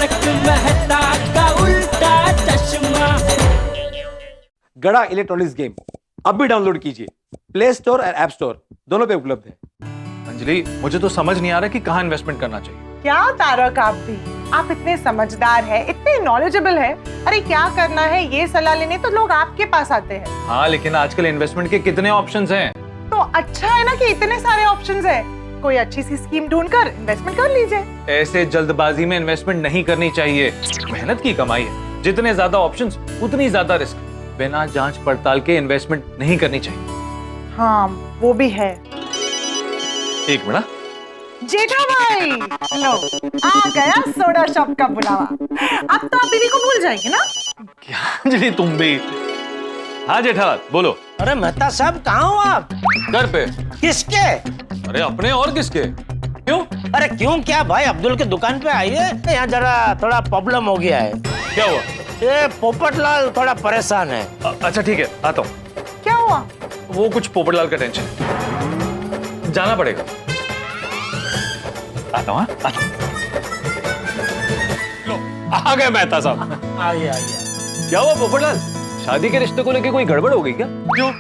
तारक मेहता का उल्टा चश्मा। गड़ा इलेक्ट्रॉनिक्स गेम अब भी डाउनलोड कीजिए, प्ले स्टोर और ऐप स्टोर दोनों पे उपलब्ध है। अंजलि, मुझे तो समझ नहीं आ रहा कि कहाँ इन्वेस्टमेंट करना चाहिए। क्या तारक, आप इतने समझदार हैं, इतने नॉलेजेबल हैं। अरे क्या करना है ये सलाह लेने तो लोग आपके पास आते हैं। हाँ, लेकिन आजकल इन्वेस्टमेंट के कितने ऑप्शंस हैं। तो अच्छा है ना कि इतने सारे ऑप्शंस हैं। कोई अच्छी सी स्कीम ढूंढकर इन्वेस्टमेंट कर लीजिए। ऐसे जल्दबाजी में इन्वेस्टमेंट नहीं करनी चाहिए। मेहनत की कमाई है, जितने ज्यादा ऑप्शंस उतनी ज्यादा रिस्क। बिना जांच पड़ताल के इन्वेस्टमेंट नहीं करनी चाहिए। हाँ वो भी है। एक मिनट। जेठा भाई, लो आ गया सोडा शॉप का बुलावा। अब तो आप बीवी को भूल जाएंगे ना। क्या अंजलि, तुम भी। हाँ जेठालाल, बोलो। अरे मेहता साहब कहाँ हो आप? घर पे। किसके? अरे अपने और किसके? क्यों? अरे क्यों क्या भाई, अब्दुल की दुकान पे आइए, यहाँ जरा थोड़ा प्रॉब्लम हो गया है। क्या हुआ? ये पोपटलाल थोड़ा परेशान है। अच्छा ठीक है, आता हूँ। क्या हुआ? वो कुछ पोपटलाल का टेंशन, जाना पड़ेगा। आता हूँ। लो, आ गए मेहता साहब। आइए। क्या हुआ पोपटलाल, शादी के रिश्ते को लेके कोई गड़बड़ हो गई क्या? क्यों?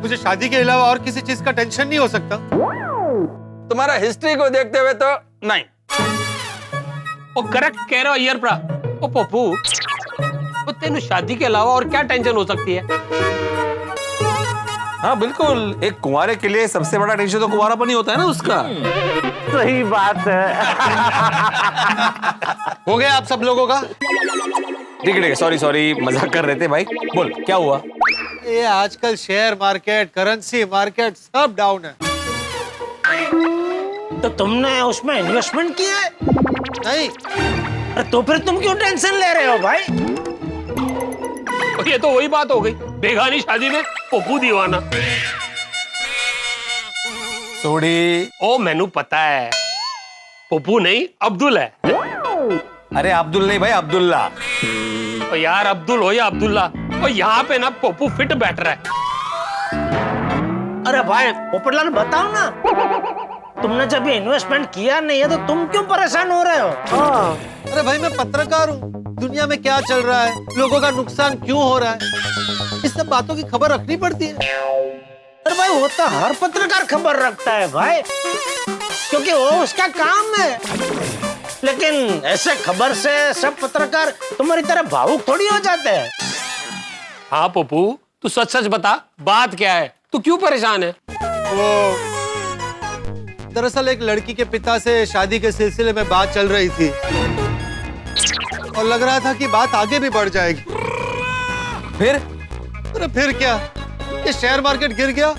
मुझे शादी के अलावा और किसी चीज का टेंशन नहीं हो सकता? तुम्हारा हिस्ट्री को देखते हुए तो नहीं। वो करेक्ट कह रहे हो अय्यर प्रा। ओ पप्पू, वो तेनु शादी के अलावा और क्या टेंशन हो सकती है? हाँ बिल्कुल, एक कुंवारे के लिए सबसे बड़ा टेंशन तो कुंवारापन ही होता है ना उसका। सही बात है। हो गया आप सब लोगों का? ठीक है, सॉरी, मजाक कर रहे थे भाई। बोल क्या हुआ? ये आजकल शेयर मार्केट, करेंसी मार्केट सब डाउन है। तो तुमने उसमें इन्वेस्टमेंट किया है? नहीं। अरे तो फिर तुम क्यों टेंशन ले रहे हो भाई? ये तो वही बात हो गई, बेगानी शादी में पप्पू दीवाना। सोडी। ओ मैनू पता है, पप्पू नहीं अब्दुल है। अरे अब्दुल नहीं भाई, अब्दुल्ला। ओ यार अब्दुल हो या अब्दुल्ला, और यहाँ पे ना पप्पू फिट बैठ रहा है। अरे भाई पोपटलाल बताओ ना, तुमने जब ये इन्वेस्टमेंट किया नहीं है तो तुम क्यों परेशान हो रहे हो? अरे भाई मैं पत्रकार हूँ, दुनिया में क्या चल रहा है, लोगों का नुकसान क्यों हो रहा है, इस सब बातों की खबर रखनी पड़ती है। अरे भाई वो तो हर पत्रकार खबर रखता है भाई, क्योंकि वो उसका काम है। लेकिन ऐसे खबर से सब पत्रकार तुम्हारी तरह भावुक थोड़ी हो जाते हैं। हाँ पप्पू, तू सच सच बता, बात क्या है, तू क्यों परेशान है? वो दरअसल एक लड़की के पिता से शादी के सिलसिले में बात चल रही थी और लग रहा था कि बात आगे भी बढ़ जाएगी। फिर? अरे फिर क्या, ये शेयर मार्केट गिर गया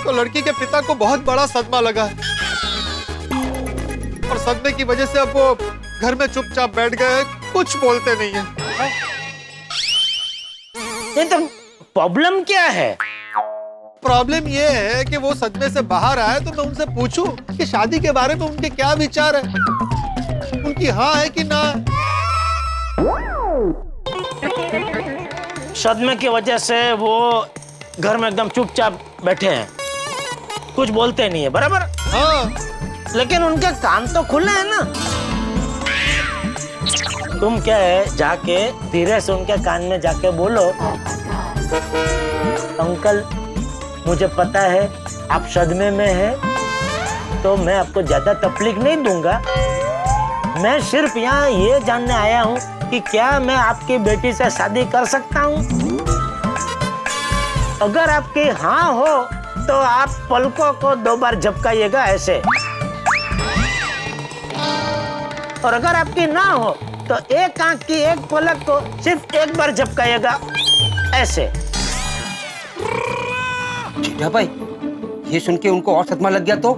तो लड़की के पिता को बहुत बड़ा सदमा लगा और सदमे की वजह से अब वो घर में चुपचाप बैठ गए, कुछ बोलते नहीं है। ये तो प्रॉब्लम क्या है? प्रॉब्लम ये है कि वो सदमे से बाहर आए तो मैं उनसे पूछूं कि शादी के बारे में उनके क्या विचार है, उनकी हाँ है कि ना। सदमे की वजह से वो घर में एकदम चुपचाप बैठे हैं, कुछ बोलते नहीं है, बराबर? हाँ। लेकिन उनके कान तो खुले हैं ना। तुम क्या है, जाके धीरे से उनके कान में जाके बोलो, अंकल मुझे पता है आप सदमे में हैं, तो मैं आपको ज्यादा तकलीफ नहीं दूंगा। मैं सिर्फ यहाँ ये जानने आया हूँ कि क्या मैं आपकी बेटी से शादी कर सकता हूँ। अगर आपकी हाँ हो तो आप पलकों को 2 बार झपकाइएगा ऐसे, और अगर आपकी ना हो तो एक आंख की एक पलक को सिर्फ 1 बार झपकाइएगा ऐसे। जीजा भाई, ये सुन के उनको और सदमा लग गया तो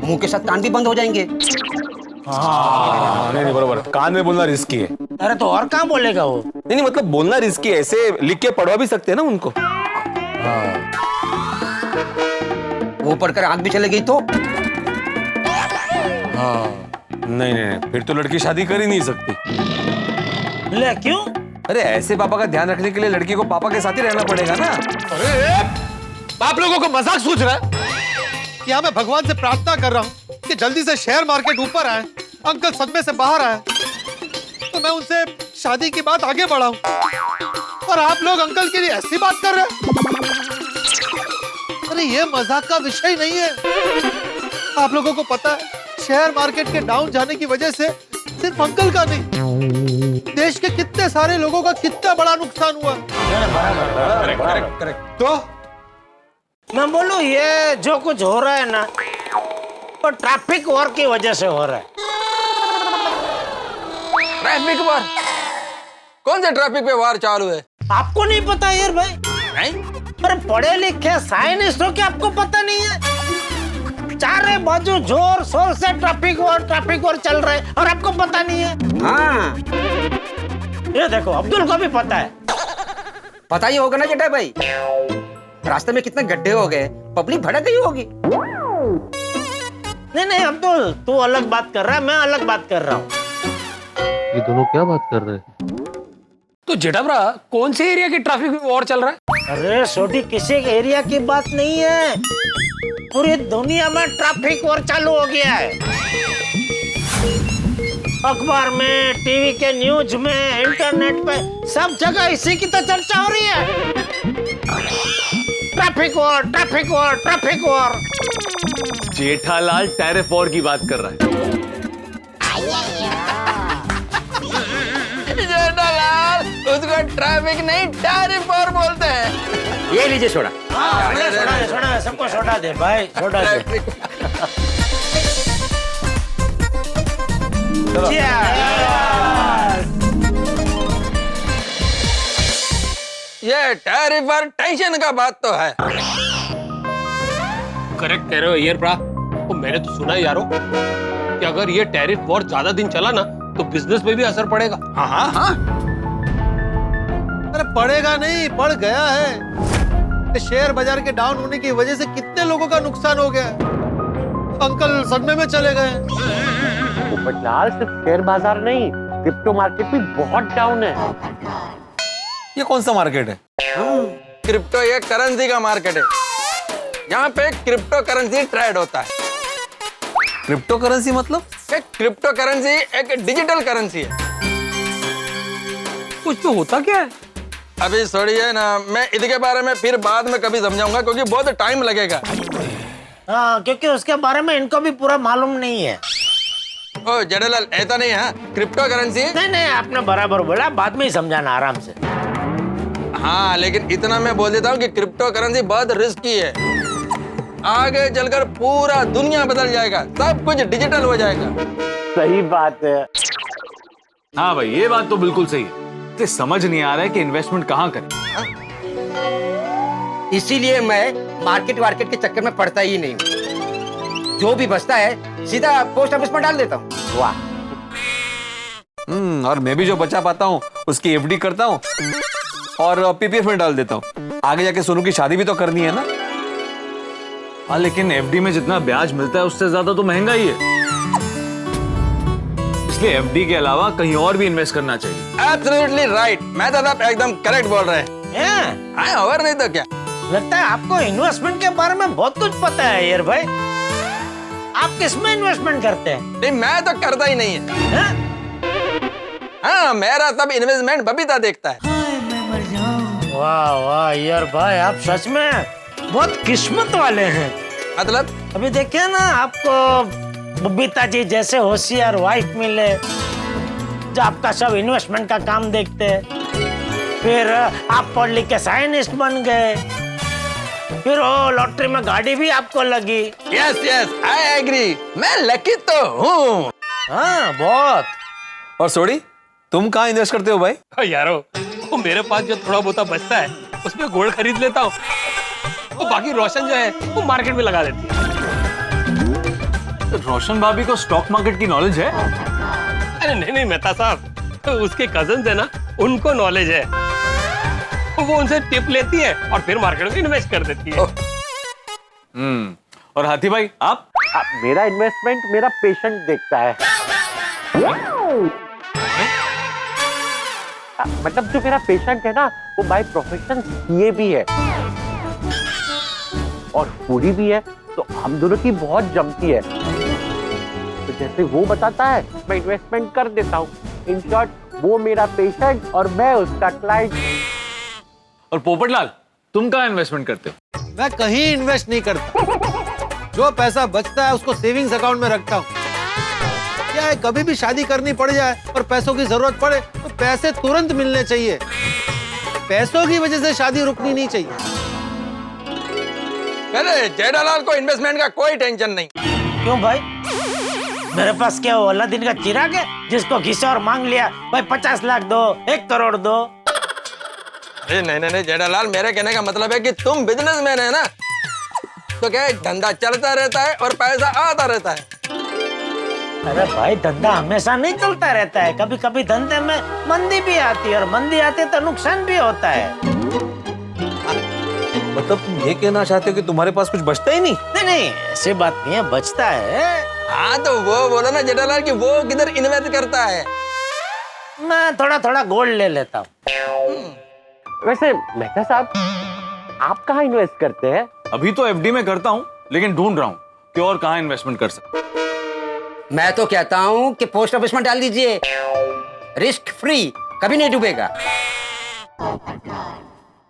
मुंह के साथ कान भी बंद हो जाएंगे। नहीं बराबर, कान में बोलना रिस्की है। अरे तो और कहाँ बोलेगा वो? नहीं मतलब बोलना रिस्की है, ऐसे लिख के पढ़वा भी सकते हैं ना उनको। वो पढ़कर आंख भी चले गई तो? नहीं, फिर तो लड़की शादी कर ही नहीं सकती। ले क्यों? अरे ऐसे पापा का ध्यान रखने के लिए लड़की को पापा के साथ ही रहना पड़ेगा ना। अरे आप लोगों को मजाक सूझ रहा है? यहाँ मैं भगवान से प्रार्थना कर रहा हूँ कि जल्दी से शेयर मार्केट ऊपर आए, अंकल सदमे से बाहर आए तो मैं उनसे शादी की बात आगे बढ़ाऊं और आप लोग अंकल के लिए ऐसी बात कर रहे हैं। अरे ये मजाक का विषय नहीं है। आप लोगों को पता है शेयर मार्केट के डाउन जाने की वजह से सिर्फ अंकल का नहीं, देश के कितने सारे लोगों का कितना बड़ा नुकसान हुआ। तो मैं बोलूं ये जो कुछ हो रहा है ना वो ट्रैफिक वॉर की वजह से हो रहा है। ट्रैफिक वार? कौन से ट्रैफिक पे वार चालू है? आपको नहीं पता यार भाई? अरे पढ़े लिखे साइंटिस्ट हो क्या आपको पता नहीं है? चारे बाजू जोर शोर से ट्रैफिक वॉर चल रहा है और आपको पता नहीं है? हाँ, ये देखो अब्दुल को भी पता है। पता ही होगा ना जेठा भाई। रास्ते में कितने गड्ढे हो गए, पब्लिक भड़क गई होगी। नहीं अब्दुल, तू अलग बात कर रहा है, मैं अलग बात कर रहा हूँ। ये दोनों क्या बात कर रहे हैं? तो जेठा भरा कौन से एरिया के ट्रैफिक में वॉर चल रहा है? अरे छोटी किसी के एरिया की बात नहीं है, पूरी दुनिया में ट्रैफिक वॉर चालू हो गया है। अखबार में, टीवी के न्यूज में, इंटरनेट पे सब जगह इसी की तो चर्चा हो रही है। Traffic war, traffic war, traffic war. Jethalal tariff war की बात कर रहा है। जेठालाल, उसको ट्रैफिक नहीं टैरिफ वॉर बोलते हैं। ये लीजिए सोडा। सोडा सबको सोडा दे भाई, सोडा दे। ये टैरिफ और टेंशन का बात तो है। करेक्ट कह रहे हो यार भरा। तो मैंने तो सुना यारो कि अगर ये टैरिफ वॉर ज्यादा दिन चला ना तो बिजनेस पे भी असर पड़ेगा। हाँ। अरे पड़ेगा नहीं, पड़ गया है। शेयर बाजार के डाउन होने की वजह से कितने लोगों का नुकसान हो गया। अंकल सदमे में चले गए। पोपटलाल, सिर्फ शेयर बाजार नहीं, क्रिप्टो मार्केट भी बहुत डाउन है। ये कौन सा मार्केट है? क्रिप्टो ये करेंसी का मार्केट है। यहाँ पे क्रिप्टो करेंसी ट्रेड होता है। क्रिप्टो करेंसी मतलब? क्रिप्टो करेंसी एक डिजिटल करेंसी है। कुछ तो होता क्या है? अभी छोड़िए ना, मैं इसके बारे में फिर बाद में कभी समझाऊंगा क्योंकि बहुत टाइम लगेगा। हाँ, क्योंकि उसके बारे में इनको भी पूरा मालूम नहीं है। ओ जेठालाल, ऐसा नहीं है। क्रिप्टो करेंसी नहीं, आपने बराबर बोला, बाद में ही समझाना आराम से। हाँ, लेकिन इतना मैं बोल देता हूँ कि क्रिप्टो करेंसी बहुत रिस्की है। आगे चलकर पूरा दुनिया बदल जाएगा, सब कुछ डिजिटल हो जाएगा। सही बात है। हाँ भाई, ये बात तो बिल्कुल सही है। तो समझ नहीं आ रहा है कि इन्वेस्टमेंट कहाँ करें। इसीलिए मैं मार्केट वार्केट के चक्कर में पड़ता ही नहीं हूँ। जो भी बचता है सीधा पोस्ट ऑफिस में डाल देता हूँ। वाह। और मैं भी जो बचा पाता हूँ उसकी एफडी करता हूँ और पीपीएफ में डाल देता हूँ। आगे जाके सोनू की शादी भी तो करनी है ना। हाँ, लेकिन एफडी में जितना ब्याज मिलता है उससे ज्यादा तो महंगा ही है। इसलिए एफडी के अलावा कहीं और भी इन्वेस्ट करना चाहिए। Absolutely right. मैं तो आप एकदम करेक्ट बोल रहे हैं। हाँ, और नहीं तो क्या। लगता है आपको इन्वेस्टमेंट के बारे में बहुत कुछ पता है यार भाई। आप किसमें इन्वेस्टमेंट करते हैं? नहीं, मैं तो करता ही नहीं है। हाँ, मेरा सब इन्वेस्टमेंट बबीता देखता है। वाह यार भाई, आप सच में बहुत किस्मत वाले हैं। मतलब? अभी देखिए ना, आपको बबीता जी जैसे होशियार वाइफ मिले जो आपका सब इन्वेस्टमेंट का काम देखते हैं। फिर आप पढ़ लिख के साइंटिस्ट बन गए। फिर वो लॉटरी में गाड़ी भी आपको लगी। Yes, I agree. मैं लकी तो हूँ। हाँ, बहुत। और सोडी, तुम कहाँ इन्वेस्ट करते हो भाई? यारो, वो मेरे पास जो थोड़ा बहुत बचता है उसमें गोल्ड खरीद लेता हूँ। वो बाकी रोशन जो है वो मार्केट में लगा देती है। तो रोशन भाभी को स्टॉक मार्केट की नॉलेज है? अरे नहीं मेहता साहब, तो उसके कजन है ना, उनको नॉलेज है। वो उनसे टिप लेती है और फिर मार्केट में इन्वेस्ट कर देती है। और हाथी भाई, आप? मेरा इन्वेस्टमेंट मेरा पेशेंट देखता है। मतलब जो मेरा पेशेंट है ना, वो बाय प्रोफेशन सीए भी है और फूडी भी है, तो हम दोनों की बहुत जमती है। तो जैसे वो बताता है मैं इन्वेस्टमेंट कर देता हूँ। इन शॉर्ट वो मेरा पेशेंट और मैं उसका क्लाइंट। और पोपटलाल, तुम कहाँ इन्वेस्टमेंट करते हो? मैं कहीं इन्वेस्ट नहीं करता। जो पैसा बचता है उसको सेविंग्स अकाउंट में रखता हूँ। क्या है, कभी भी शादी करनी पड़ जाए और पैसों की जरूरत पड़े तो पैसे तुरंत मिलने चाहिए। पैसों की वजह से शादी रुकनी नहीं चाहिए। अरे जेठालाल को इन्वेस्टमेंट का कोई टेंशन नहीं। क्यों भाई? मेरे पास क्या वो अलादीन का चिराग है जिसको घिसा और मांग लिया भाई 50 लाख दो, 1 करोड़ दो? अरे नहीं जेठालाल, मेरे कहने का मतलब है कि तुम बिजनेसमैन है ना, तो क्या है, धंधा चलता रहता है और पैसा आता रहता है। अरे भाई धंधा हमेशा नहीं चलता रहता है, कभी कभी धंधे में मंदी भी आती है और मंदी आती है तो नुकसान भी होता है। मतलब तुम ये कहना चाहते हो कि तुम्हारे पास कुछ बचता ही नहीं? नहीं ऐसी बात नहीं है, बचता है। हाँ तो वो बोला ना जेठालाल कि वो किधर इन्वेस्ट करता है। मैं थोड़ा थोड़ा गोल्ड ले लेता हूँ। वैसे मेहता साहब, आप कहाँ इन्वेस्ट करते हैं? अभी तो एफडी में करता हूँ, लेकिन ढूंढ रहा हूँ कि और कहाँ इन्वेस्टमेंट कर सकते। मैं तो कहता हूँ कि पोस्ट ऑफिस में डाल दीजिए, रिस्क फ्री, कभी नहीं डूबेगा।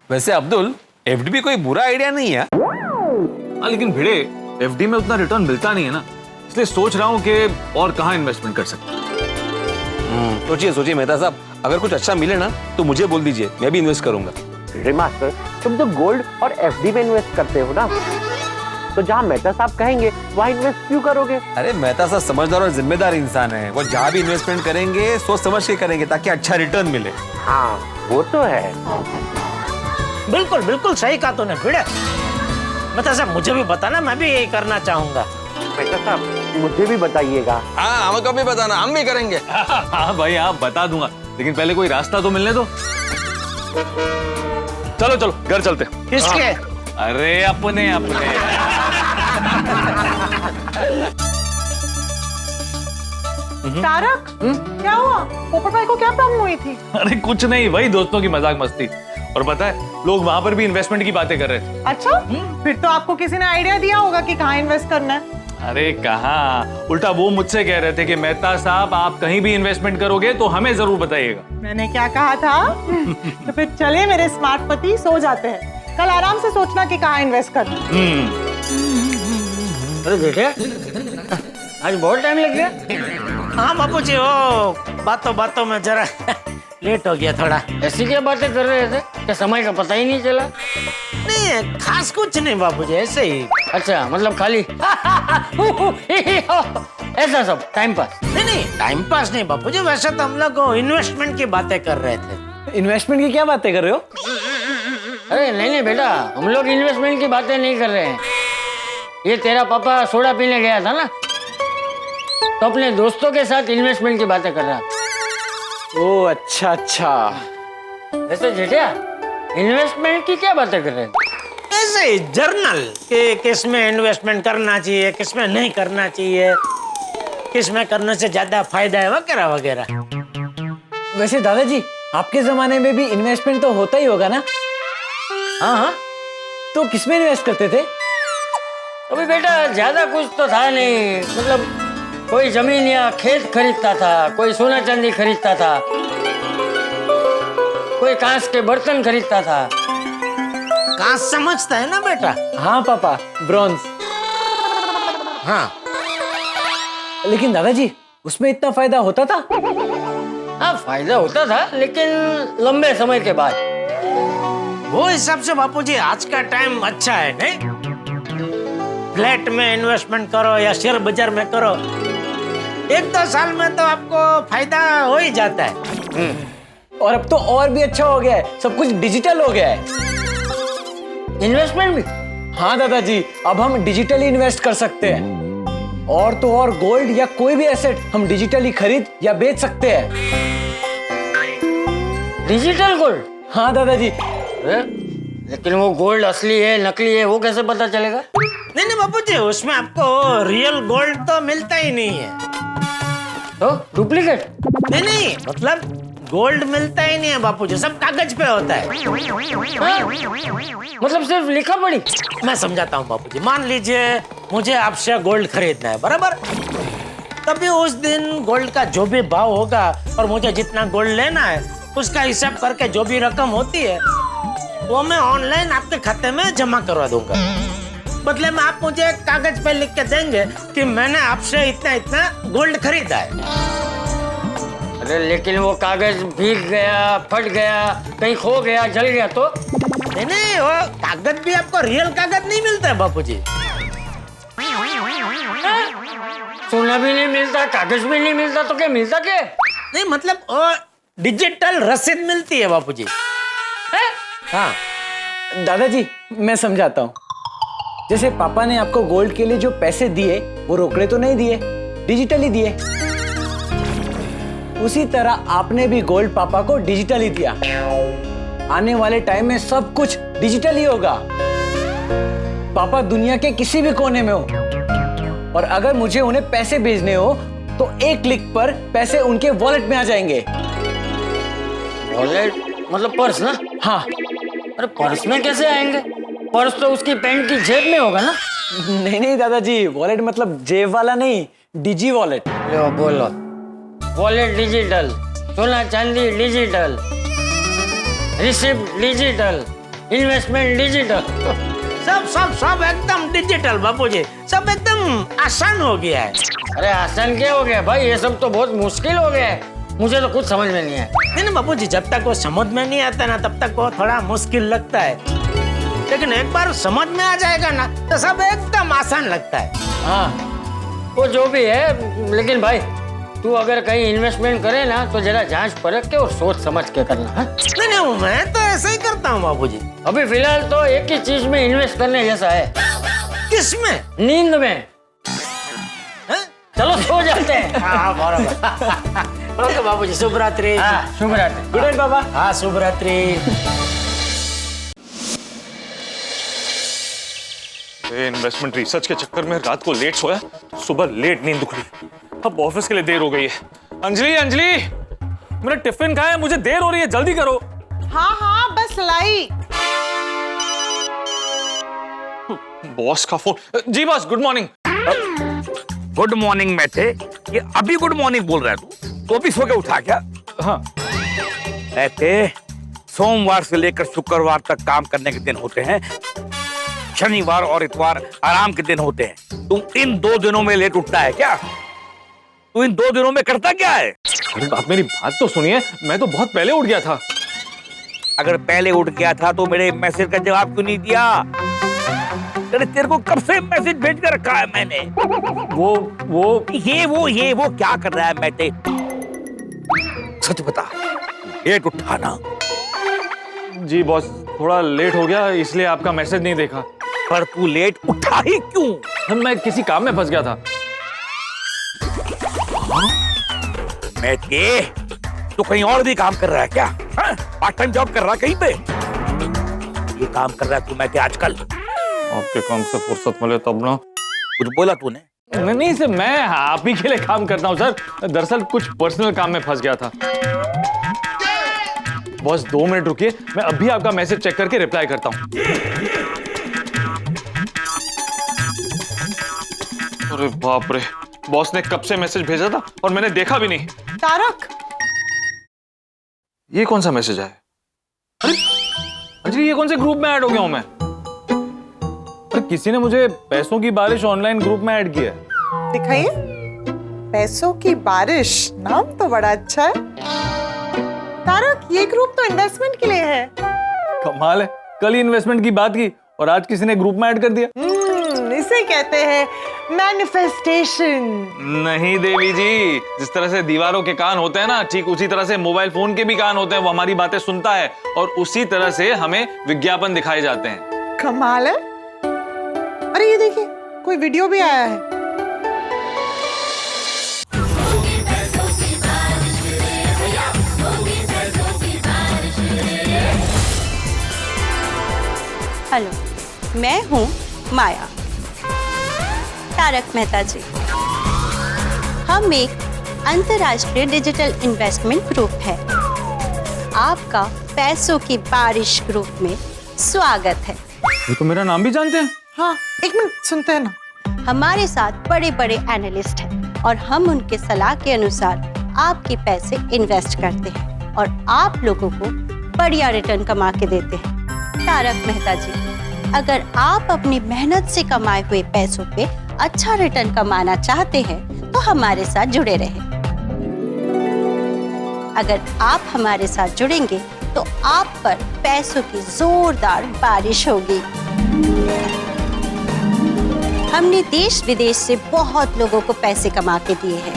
वैसे अब्दुल, एफडी भी कोई बुरा आइडिया नहीं है। हाँ, लेकिन भिड़े एफडी में उतना रिटर्न मिलता नहीं है ना, इसलिए सोच रहा हूँ कि और कहाँ इन्वेस्टमेंट कर सकते। सोचिए मेहता साहब, अगर कुछ अच्छा मिले ना तो मुझे बोल दीजिए, मैं भी इन्वेस्ट करूंगा। अरे मास्टर, तुम तो गोल्ड और एफडी में इन्वेस्ट करते हो ना, तो जहाँ मेहता साहब कहेंगे वहाँ इन्वेस्ट क्यों करोगे? अरे मेहता साहब समझदार और जिम्मेदार इंसान है, वो जहाँ भी इन्वेस्टमेंट करेंगे सोच समझ के करेंगे ताकि अच्छा रिटर्न मिले। हाँ वो तो है। बिल्कुल बिल्कुल सही कहा तूने भिड़े। बता साहब मुझे भी बताना, मैं भी यही करना चाहूंगा। मेहता साहब मुझे भी बताइएगा। हाँ हमको भी बताना, हम भी करेंगे। हाँ भाई आप बता दूंगा, लेकिन पहले कोई रास्ता तो मिलने दो। चलो चलो घर चलते। किसके? अरे अपने। तारक, क्या हुआ? पोपट भाई को क्या प्रॉब्लम हुई थी? अरे कुछ नहीं, वही दोस्तों की मजाक मस्ती। और पता है लोग वहां पर भी इन्वेस्टमेंट की बातें कर रहे थे। अच्छा, फिर तो आपको किसी ने आइडिया दिया होगा कि कहाँ इन्वेस्ट करना है। अरे कहाँ, उल्टा वो मुझसे कह रहे थे कि मेहता साहब आप कहीं भी इन्वेस्टमेंट करोगे तो हमें जरूर बताइएगा। मैंने क्या कहा था? तो फिर चले मेरे स्मार्ट पति, सो जाते हैं, कल आराम से सोचना कि कहाँ इन्वेस्ट करना। अरे बेटे, आज बहुत टाइम लग गया। हाँ बापूजी, वो बातों में जरा लेट हो गया थोड़ा। ऐसी क्या बातें कर रहे थे क्या समय का पता ही नहीं चला? नहीं खास कुछ नहीं बापूजी, ऐसे ही। अच्छा, मतलब खाली ऐसा सब टाइम पास? नहीं टाइम पास नहीं बापूजी, वैसे तो हम लोग इन्वेस्टमेंट की बातें कर रहे थे। इन्वेस्टमेंट की क्या बातें कर रहे हो? अरे नहीं बेटा, हम लोग इन्वेस्टमेंट की बातें नहीं कर रहे हैं। ये तेरा पापा सोडा पीने गया था ना, तो अपने दोस्तों के साथ इन्वेस्टमेंट की बातें कर रहा था। ओह अच्छा। वैसे जेठिया, इन्वेस्टमेंट की क्या बातें कर रहे हैं? ऐसे ही जर्नल कि किस में इन्वेस्टमेंट करना चाहिए, किस में नहीं करना चाहिए, किस में करने से ज्यादा फायदा है, वगैरह वगैरह। वैसे दादाजी आपके जमाने में भी इन्वेस्टमेंट तो होता ही होगा ना? हाँ, तो किस में इन्वेस्ट करते थे? अभी बेटा ज्यादा कुछ तो था नहीं, मतलब कोई जमीन या खेत खरीदता था, कोई सोना चांदी खरीदता था, कोई कांच के बर्तन खरीदता था। कांच समझता है ना बेटा? हाँ पापा, ब्रॉन्ज। हाँ, लेकिन दादाजी उसमें इतना फायदा होता था? हाँ फायदा होता था, लेकिन लंबे समय के बाद। वो हिसाब से बापूजी आज का टाइम अच्छा है नहीं? फ्लैट में इन्वेस्टमेंट करो या शेयर बाजार में करो, 1-2 साल में तो आपको फायदा हो ही जाता है। और अब तो और भी अच्छा हो गया है, सब कुछ डिजिटल हो गया है। इन्वेस्टमेंट भी? हाँ दादाजी, अब हम डिजिटली इन्वेस्ट कर सकते हैं। और तो और गोल्ड या कोई भी एसेट हम डिजिटली खरीद या बेच सकते हैं। Digital gold? हाँ दादाजी। लेकिन वो गोल्ड असली है नकली है वो कैसे पता चलेगा? नहीं बापूजी, उसमें आपको रियल गोल्ड तो मिलता ही नहीं है। तो डुप्लीकेट? नहीं मतलब गोल्ड मिलता ही नहीं है बापूजी, सब कागज पे होता है। मतलब सिर्फ लिखा पढ़ी? मैं समझाता हूँ बापूजी, मान लीजिए मुझे आपसे गोल्ड खरीदना है, बराबर? तभी उस दिन गोल्ड का जो भी भाव होगा और मुझे जितना गोल्ड लेना है उसका हिसाब करके जो भी रकम होती है वो मैं ऑनलाइन आपके खाते में जमा करवा दूंगा। बदले में आप मुझे एक कागज पे लिख के देंगे कि मैंने आपसे इतना इतना गोल्ड खरीदा है। अरे लेकिन वो कागज भीग गया, फट गया, कहीं खो गया, जल गया तो? नहीं, वो कागज भी आपको रियल कागज नहीं मिलता है बापूजी। सोना भी नहीं मिलता, कागज भी नहीं मिलता, तो क्या मिलता क्या? नहीं मतलब वो डिजिटल रसीद मिलती है बापूजी। हाँ दादाजी मैं समझाता हूँ। जैसे पापा ने आपको गोल्ड के लिए जो पैसे दिए वो रोकड़े तो नहीं दिए, डिजिटली दिए। उसी तरह आपने भी गोल्ड पापा को डिजिटली दिया। आने वाले टाइम में सब कुछ डिजिटल ही होगा। पापा दुनिया के किसी भी कोने में हो और अगर मुझे उन्हें पैसे भेजने हो तो एक क्लिक पर पैसे उनके वॉलेट में आ जाएंगे। वॉलेट मतलब पर्स ना? हाँ। अरे पर्स में कैसे आएंगे? पर्स तो उसकी पैंट की जेब में होगा ना? नहीं दादाजी, वॉलेट मतलब जेब वाला नहीं, डिजी वॉलेट। लो बोलो, वॉलेट डिजिटल, सोना चांदी digital, receipt digital, investment digital, सब सब सब एकदम डिजिटल बापूजी। सब एकदम आसान हो गया है। अरे आसान क्या हो गया भाई? ये सब तो बहुत मुश्किल हो गया है। मुझे तो कुछ समझ में नहीं है। नहीं बापूजी, जब तक वो समझ में नहीं आता ना तब तक वो थोड़ा मुश्किल लगता है, लेकिन एक बार समझ में आ जाएगा ना तो सब एकदम आसान लगता है। हाँ वो जो भी है, लेकिन भाई तू अगर कहीं इन्वेस्टमेंट करे ना तो जरा जांच परख के और सोच समझ के करना। हाँ? नहीं मैं तो ऐसे ही करता हूँ बापूजी। अभी फिलहाल तो एक ही चीज में इन्वेस्ट करने जैसा है। किसमें? नींद में। चलो सो जाते हैं। हाँ बराबर। ओके बापूजी, शुभ रात्रि। हाँ शुभ रात्रि। गुड नाइट बाबा। हाँ शुभ रात्रि। इन्वेस्टमेंट रिसर्च के चक्कर में रात को लेट सोया, सुबह लेट नींद उखड़ी। अब ऑफिस के लिए देर हो गई है। अंजलि अंजलि, मेरा टिफिन कहाँ है? मुझे देर हो रही है, जल्दी करो। हाँ बस लाई। बॉस का फोन। जी boss, good morning. Good morning में थे, ये अभी गुड मॉर्निंग बोल रहा है तू? तो भी सो के उठा क्या? हाँ कहते सोमवार से लेकर शुक्रवार तक काम करने के दिन होते हैं, शनिवार और इतवार आराम के दिन होते हैं। तुम इन 2 दिनों में लेट उठता है क्या? तू इन 2 दिनों में करता क्या है? अरे आप मेरी बात तो सुनिए, मैं तो बहुत पहले उठ गया था। अगर पहले उठ गया था तो मेरे मैसेज का जवाब क्यों नहीं दिया? अरे तेरे को कब से मैसेज भेज कर रखा है मैंने। वो क्या कर रहा है मैटे? सच बता, लेट उठा ना? जी बॉस, थोड़ा लेट हो गया इसलिए आपका मैसेज नहीं देखा। पर तू लेट उठा ही क्यों? मैं किसी काम में फंस गया था। मैटे, तू कहीं और भी काम कर रहा है क्या? पार्ट टाइम जॉब कर रहा है कहीं पे? ये काम कर रहा है तू मैटे आजकल? आपके काम से फुर्सत मिले तब ना। कुछ बोला तूने? नहीं सर, मैं आप ही के लिए काम करता हूँ सर। दरअसल कुछ पर्सनल काम में फंस गया था। बॉस 2 मिनट रुकिए, मैं अभी आपका मैसेज चेक करके रिप्लाई करता हूँ। अरे बाप रे, बॉस ने कब से मैसेज भेजा था और मैंने देखा भी नहीं। तारक, ये कौन सा मैसेज है? अरे अंजलि, ये कौन से ग्रुप में ऐड हो गया हूं मैं? अरे किसी ने मुझे पैसों की बारिश ऑनलाइन ग्रुप में ऐड किया है। दिखाइए। पैसों की बारिश, नाम तो बड़ा अच्छा है। तारक, ये ग्रुप तो इन्वेस्टमेंट के लिए है। कमाल है, कल ही इन्वेस्टमेंट की बात की और आज किसी ने ग्रुप में ऐड कर दिया। इसे कहते हैं मैनिफेस्टेशन। नहीं देवी जी, जिस तरह से दीवारों के कान होते हैं ना, ठीक उसी तरह से मोबाइल फोन के भी कान होते हैं। वो हमारी बातें सुनता है और उसी तरह से हमें विज्ञापन दिखाए जाते हैं। कमाल है। अरे ये देखिए, कोई वीडियो भी आया है। हेलो, मैं हूँ माया। तारक मेहता जी। हम एक अंतर्राष्ट्रीय डिजिटल इन्वेस्टमेंट ग्रुप है। आपका पैसों की बारिश ग्रुप में स्वागत है। ये तो मेरा नाम भी जानते हैं। हाँ, एक मिनट सुनते हैं ना। हमारे साथ बड़े बड़े एनालिस्ट हैं और हम उनके सलाह के अनुसार आपके पैसे इन्वेस्ट करते हैं और आप लोगों को बढ़िया रिटर्न कमा के देते हैं। तारक मेहता जी, अगर आप अपनी मेहनत से कमाए हुए पैसों पे अच्छा रिटर्न कमाना चाहते हैं तो हमारे साथ जुड़े रहें। अगर आप हमारे साथ जुड़ेंगे तो आप पर पैसों की जोरदार बारिश होगी। हमने देश विदेश से बहुत लोगों को पैसे कमा के दिए हैं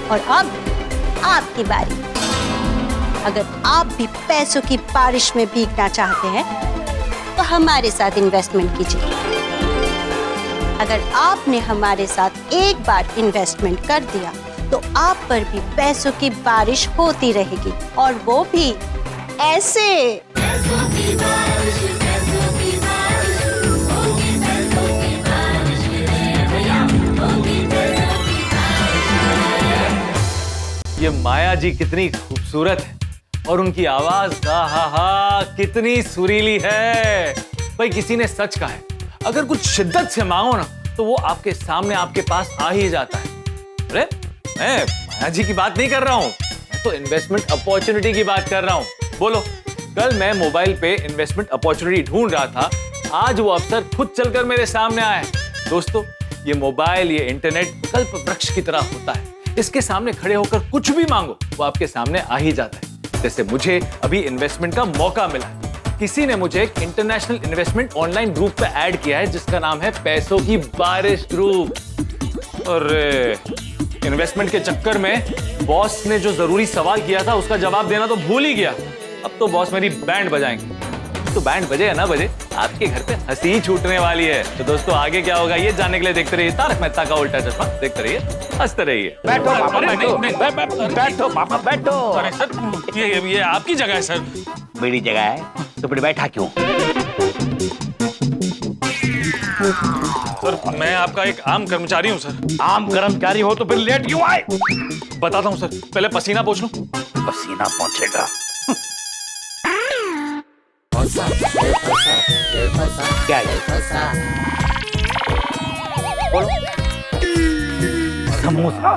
और अब आपकी बारी। अगर आप भी पैसों की बारिश में भीगना चाहते हैं तो हमारे साथ इन्वेस्टमेंट कीजिए। अगर आपने हमारे साथ एक बार इन्वेस्टमेंट कर दिया तो आप पर भी पैसों की बारिश होती रहेगी और वो भी ऐसे। ये माया जी कितनी खूबसूरत है और उनकी आवाज हा कितनी सुरीली है। भाई किसी ने सच कहा है, अगर कुछ शिद्दत से मांगो ना तो वो आपके सामने आपके पास आ ही जाता है। अरे मैं माया जी की बात नहीं कर रहा हूँ, मैं तो इन्वेस्टमेंट अपॉर्चुनिटी की बात कर रहा हूँ। बोलो, कल मैं मोबाइल पे इन्वेस्टमेंट अपॉर्चुनिटी ढूंढ रहा था, आज वो अवसर खुद चलकर मेरे सामने आया है। दोस्तों, ये मोबाइल, ये इंटरनेट कल्प वृक्ष की तरह होता है। इसके सामने खड़े होकर कुछ भी मांगो वो आपके सामने आ ही जाता है। जैसे मुझे अभी इन्वेस्टमेंट का मौका मिला, किसी ने मुझे एक इंटरनेशनल इन्वेस्टमेंट ऑनलाइन ग्रुप पे ऐड किया है जिसका नाम है पैसों की बारिश ग्रुप। और इन्वेस्टमेंट के चक्कर में बॉस ने जो जरूरी सवाल किया था उसका जवाब देना तो भूल ही गया। अब तो बॉस मेरी बैंड बजाएंगे। तो बैंड बजे या ना बजे, आपके घर पे हंसी ही छूटने वाली है। तो दोस्तों, आगे क्या होगा ये जानने के लिए देखते रहिए तारक मेहता का उल्टा चश्मा। देखते रहिए, हंसते रहिए। बैठो पापा, बैठो पापा, बैठो। अरे सर, ये आपकी जगह है सर। मेरी जगह है तो फिर बैठा क्यों? सर, मैं आपका एक आम कर्मचारी हूँ सर। आम कर्मचारी हो तो फिर लेट क्यों आए? बताता हूँ सर, पहले पसीना पोंछ लूं। पसीना पहुंचेगा। क्या है? बोलो। समोसा।